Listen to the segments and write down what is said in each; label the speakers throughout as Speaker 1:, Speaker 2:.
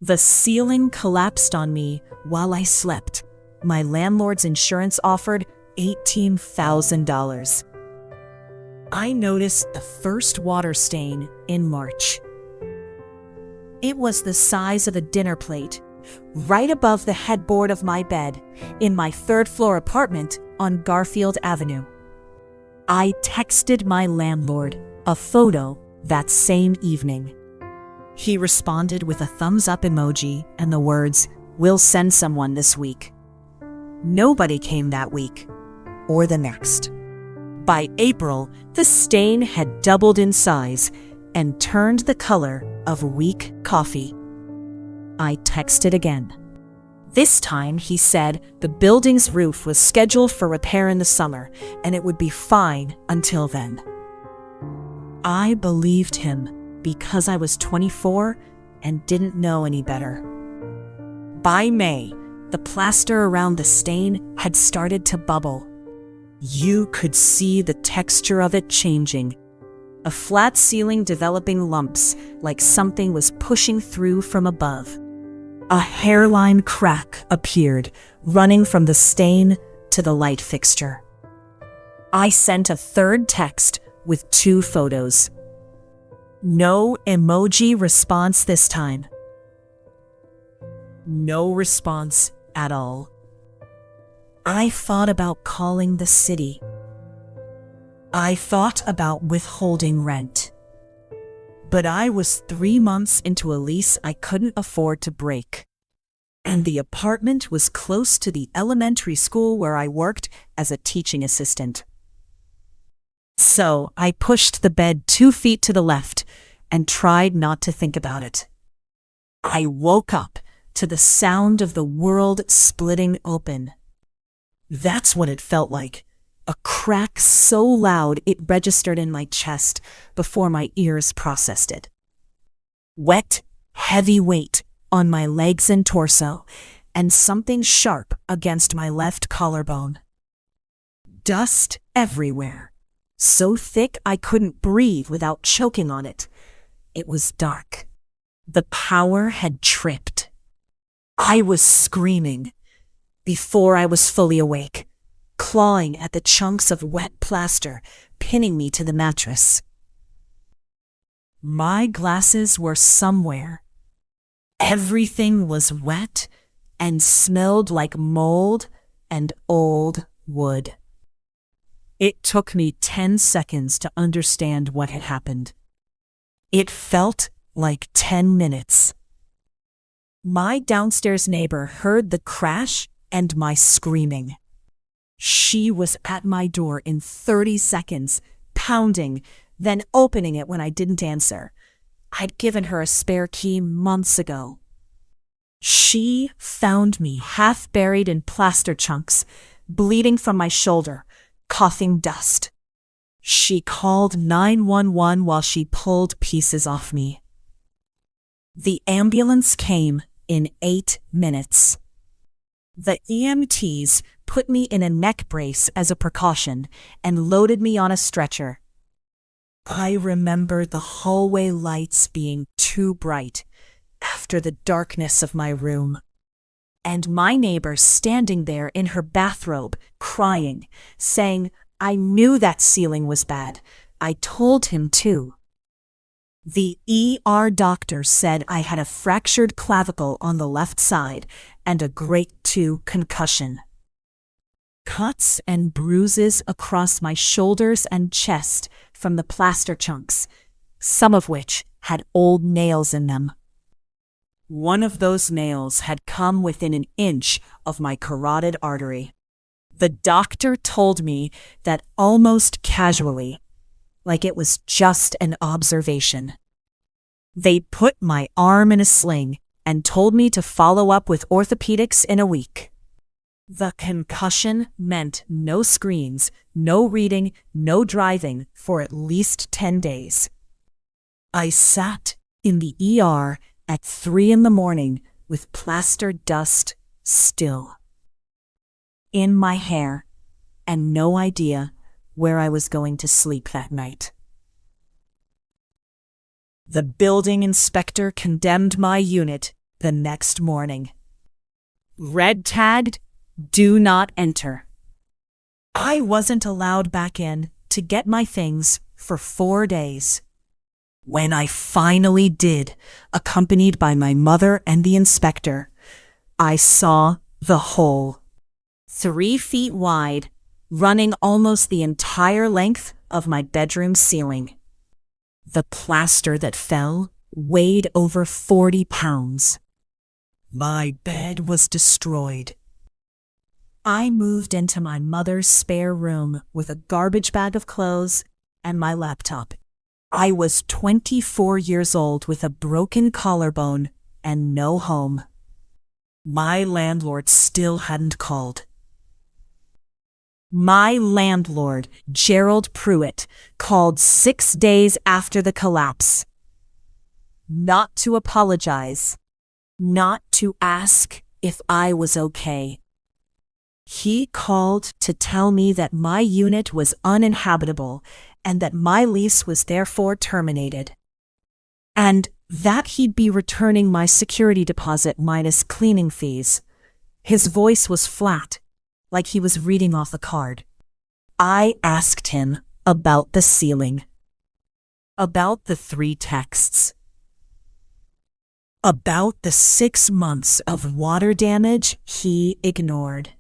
Speaker 1: The ceiling collapsed on me while I slept. My landlord's insurance offered $18,000. I noticed the first water stain in March. It was the size of a dinner plate, right above the headboard of my bed, in my third-floor apartment on Garfield Avenue. I texted my landlord a photo that same evening. He responded with a thumbs-up emoji and the words, "We'll send someone this week." Nobody came that week, or the next. By April, the stain had doubled in size and turned the color of weak coffee. I texted again. This time, he said the building's roof was scheduled for repair in the summer, and it would be fine until then. I believed him because I was 24 and didn't know any better. By May, the plaster around the stain had started to bubble. You could see the texture of it changing. A flat ceiling developing lumps like something was pushing through from above. A hairline crack appeared, running from the stain to the light fixture. I sent a third text with 2 photos. No emoji response this time. No response at all. I thought about calling the city. I thought about withholding rent. But I was 3 months into a lease I couldn't afford to break. And the apartment was close to the elementary school where I worked as a teaching assistant. So I pushed the bed 2 feet to the left and tried not to think about it. I woke up to the sound of the world splitting open. That's what it felt like. A crack so loud it registered in my chest before my ears processed it. Wet, heavy weight on my legs and torso, and something sharp against my left collarbone. Dust everywhere, so thick I couldn't breathe without choking on it. It was dark. The power had tripped. I was screaming before I was fully awake, clawing at the chunks of wet plaster, pinning me to the mattress. My glasses were somewhere. Everything was wet and smelled like mold and old wood. It took me 10 seconds to understand what had happened. It felt like 10 minutes. My downstairs neighbor heard the crash and my screaming. She was at my door in 30 seconds, pounding, then opening it when I didn't answer. I'd given her a spare key months ago. She found me half buried in plaster chunks, bleeding from my shoulder, coughing dust. She called 911 while she pulled pieces off me. The ambulance came in 8 minutes. The EMTs put me in a neck brace as a precaution and loaded me on a stretcher. I remember the hallway lights being too bright after the darkness of my room, and my neighbor standing there in her bathrobe, crying, saying, "I knew that ceiling was bad. I told him too." The ER doctor said I had a fractured clavicle on the left side and a grade 2 concussion. Cuts and bruises across my shoulders and chest from the plaster chunks, some of which had old nails in them. One of those nails had come within an inch of my carotid artery. The doctor told me that almost casually, like it was just an observation. They put my arm in a sling and told me to follow up with orthopedics in a week. The concussion meant no screens, no reading, no driving for at least 10 days. I sat in the ER at 3 a.m. with plaster dust still in my hair and no idea where I was going to sleep that night. The building inspector condemned my unit the next morning. Red tagged, do not enter. I wasn't allowed back in to get my things for 4 days. When I finally did, accompanied by my mother and the inspector, I saw the hole. 3 feet wide, running almost the entire length of my bedroom ceiling. The plaster that fell weighed over 40 pounds. My bed was destroyed. I moved into my mother's spare room with a garbage bag of clothes and my laptop. I was 24 years old with a broken collarbone and no home. My landlord still hadn't called. My landlord, Gerald Pruitt, called 6 days after the collapse. Not to apologize, not to ask if I was okay. He called to tell me that my unit was uninhabitable and that my lease was therefore terminated, and that he'd be returning my security deposit minus cleaning fees. His voice was flat, like he was reading off a card. I asked him about the ceiling, about the 3 texts, about the 6 months of water damage he ignored.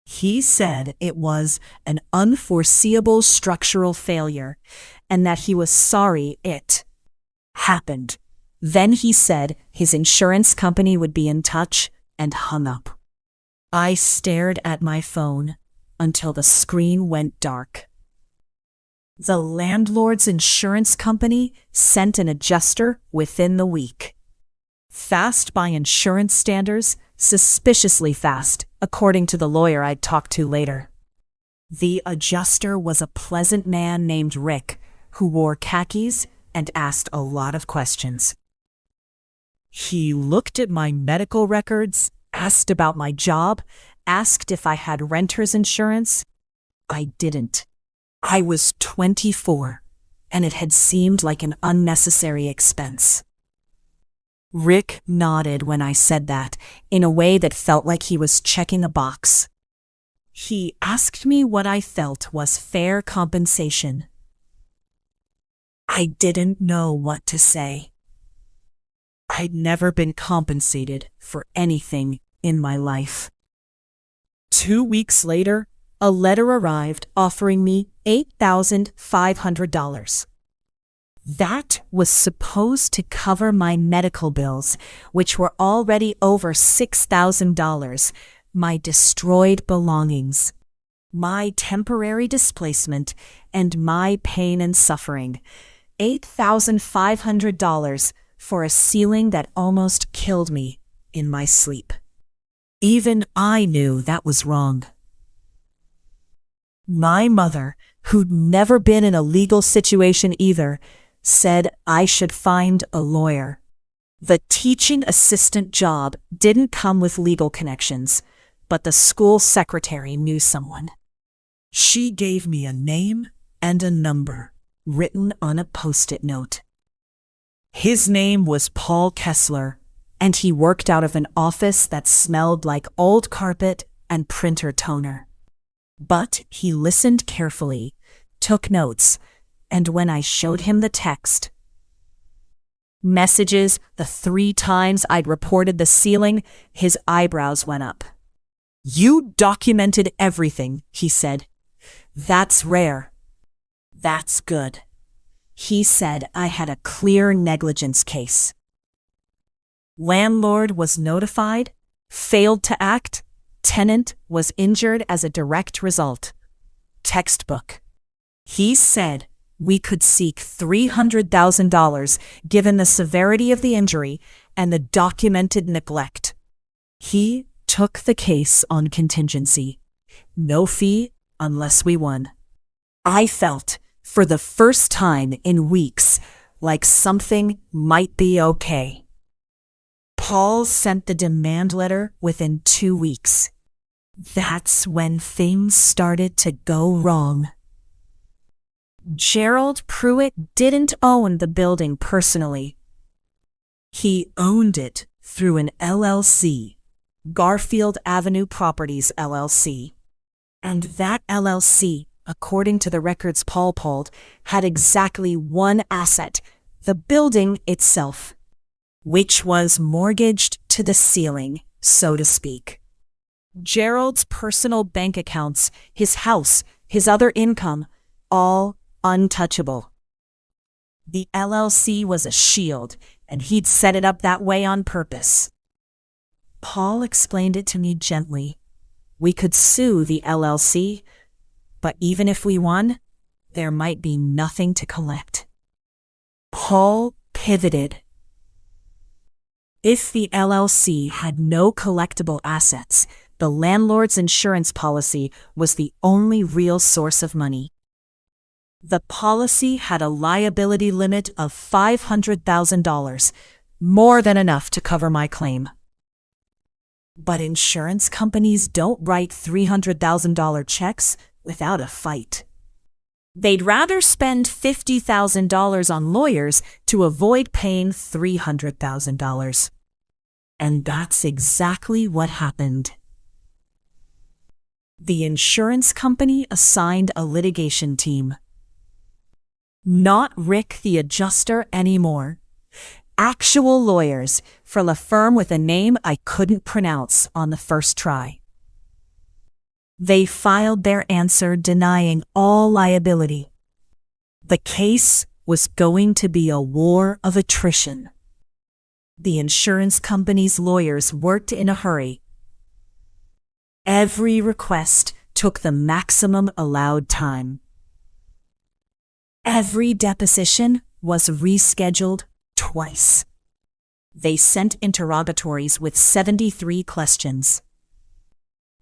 Speaker 1: He said it was an unforeseeable structural failure and that he was sorry it happened. Then he said his insurance company would be in touch and hung up. I stared at my phone until the screen went dark. The landlord's insurance company sent an adjuster within the week. Fast by insurance standards, suspiciously fast, according to the lawyer I'd talk to later. The adjuster was a pleasant man named Rick, who wore khakis and asked a lot of questions. He looked at my medical records, asked about my job, asked if I had renter's insurance. I didn't. I was 24, and it had seemed like an unnecessary expense. Rick nodded when I said that, in a way that felt like he was checking a box. He asked me what I felt was fair compensation. I didn't know what to say. I'd never been compensated for anything in my life. 2 weeks later, a letter arrived offering me $8,500. That was supposed to cover my medical bills, which were already over $6,000, my destroyed belongings, my temporary displacement, and my pain and suffering. $8,500 for a ceiling that almost killed me in my sleep. Even I knew that was wrong. My mother, who'd never been in a legal situation either, said I should find a lawyer. The teaching assistant job didn't come with legal connections, but the school secretary knew someone. She gave me a name and a number written on a Post-it note. His name was Paul Kessler, and he worked out of an office that smelled like old carpet and printer toner. But he listened carefully, took notes, and when I showed him the text, messages, the 3 times I'd reported the ceiling, his eyebrows went up. "You documented everything," he said. "That's rare. That's good." He said I had a clear negligence case. Landlord was notified, failed to act, tenant was injured as a direct result. Textbook. He said we could seek $300,000 given the severity of the injury and the documented neglect. He took the case on contingency. No fee unless we won. I felt, for the first time in weeks, like something might be okay. Paul sent the demand letter within 2 weeks. That's when things started to go wrong. Gerald Pruitt didn't own the building personally. He owned it through an LLC, Garfield Avenue Properties LLC. And that LLC, according to the records Paul pulled, had exactly one asset, the building itself, which was mortgaged to the ceiling, so to speak. Gerald's personal bank accounts, his house, his other income, all untouchable. The LLC was a shield, and he'd set it up that way on purpose. Paul explained it to me gently. We could sue the LLC, but even if we won, there might be nothing to collect. Paul pivoted. If the LLC had no collectible assets, the landlord's insurance policy was the only real source of money. The policy had a liability limit of $500,000, more than enough to cover my claim. But insurance companies don't write $300,000 checks without a fight. They'd rather spend $50,000 on lawyers to avoid paying $300,000. And that's exactly what happened. The insurance company assigned a litigation team. Not Rick the adjuster anymore. Actual lawyers from a firm with a name I couldn't pronounce on the first try. They filed their answer denying all liability. The case was going to be a war of attrition. The insurance company's lawyers worked in a hurry. Every request took the maximum allowed time. Every deposition was rescheduled twice. They sent interrogatories with 73 questions.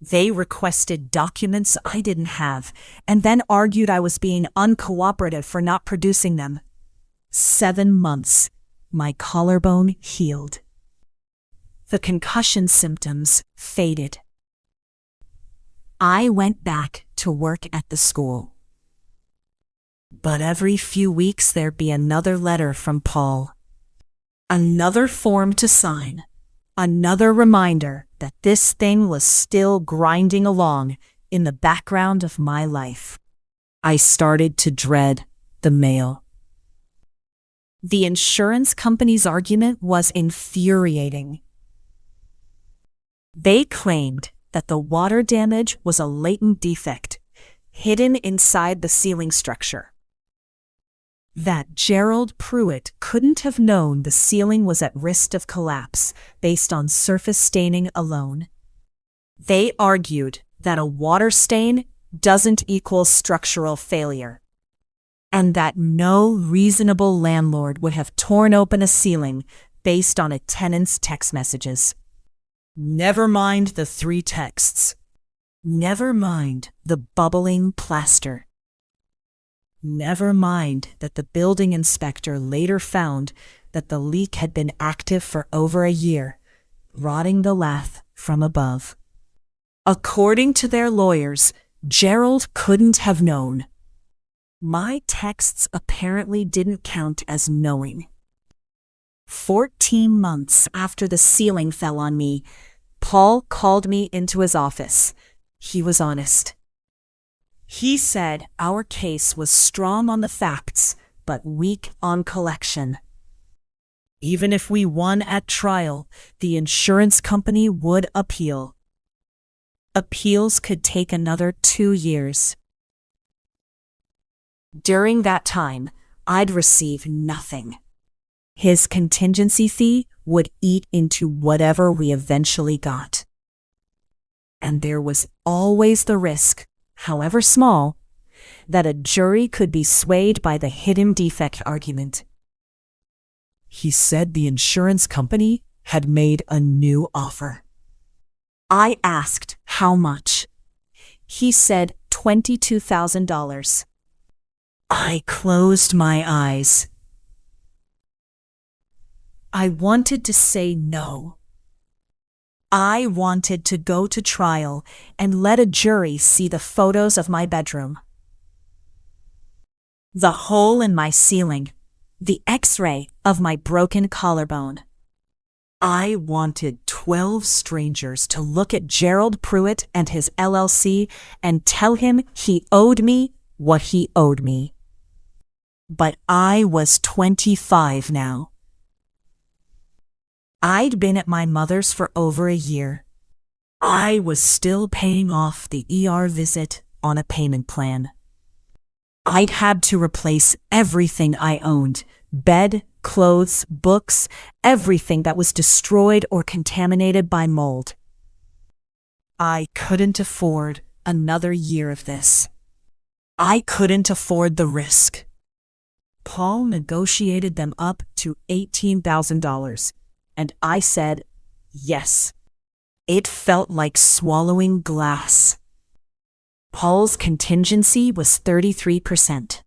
Speaker 1: They requested documents I didn't have, and then argued I was being uncooperative for not producing them. 7 months, my collarbone healed. The concussion symptoms faded. I went back to work at the school. But every few weeks there'd be another letter from Paul. Another form to sign. Another reminder that this thing was still grinding along in the background of my life. I started to dread the mail. The insurance company's argument was infuriating. They claimed that the water damage was a latent defect, hidden inside the ceiling structure. That Gerald Pruitt couldn't have known the ceiling was at risk of collapse based on surface staining alone. They argued that a water stain doesn't equal structural failure, and that no reasonable landlord would have torn open a ceiling based on a tenant's text messages. Never mind the 3 texts. Never mind the bubbling plaster. Never mind that the building inspector later found that the leak had been active for over a year, rotting the lath from above. According to their lawyers, Gerald couldn't have known. My texts apparently didn't count as knowing. 14 months after the ceiling fell on me, Paul called me into his office. He was honest. He said our case was strong on the facts, but weak on collection. Even if we won at trial, the insurance company would appeal. Appeals could take another 2 years. During that time, I'd receive nothing. His contingency fee would eat into whatever we eventually got. And there was always the risk, however small, that a jury could be swayed by the hidden defect argument. He said the insurance company had made a new offer. I asked how much. He said $22,000. I closed my eyes. I wanted to say no. I wanted to go to trial and let a jury see the photos of my bedroom. The hole in my ceiling, the X-ray of my broken collarbone. I wanted 12 strangers to look at Gerald Pruitt and his LLC and tell him he owed me what he owed me. But I was 25 now. I'd been at my mother's for over a year. I was still paying off the ER visit on a payment plan. I'd had to replace everything I owned: bed, clothes, books, everything that was destroyed or contaminated by mold. I couldn't afford another year of this. I couldn't afford the risk. Paul negotiated them up to $18,000, and I said yes. It felt like swallowing glass. Paul's contingency was 33%.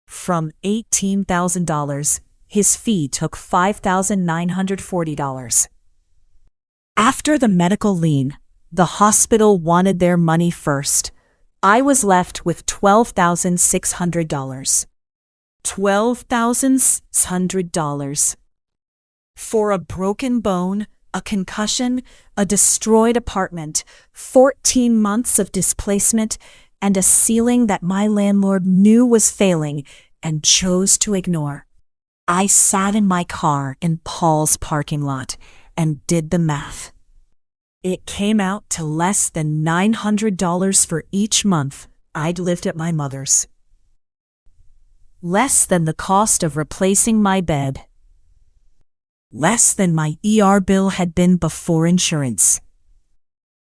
Speaker 1: From $18,000, his fee took $5,940. After the medical lien, the hospital wanted their money first. I was left with $12,600. $12,600. For a broken bone, a concussion, a destroyed apartment, 14 months of displacement, and a ceiling that my landlord knew was failing and chose to ignore. I sat in my car in Paul's parking lot and did the math. It came out to less than $900 for each month I'd lived at my mother's. Less than the cost of replacing my bed. Less than my ER bill had been before insurance.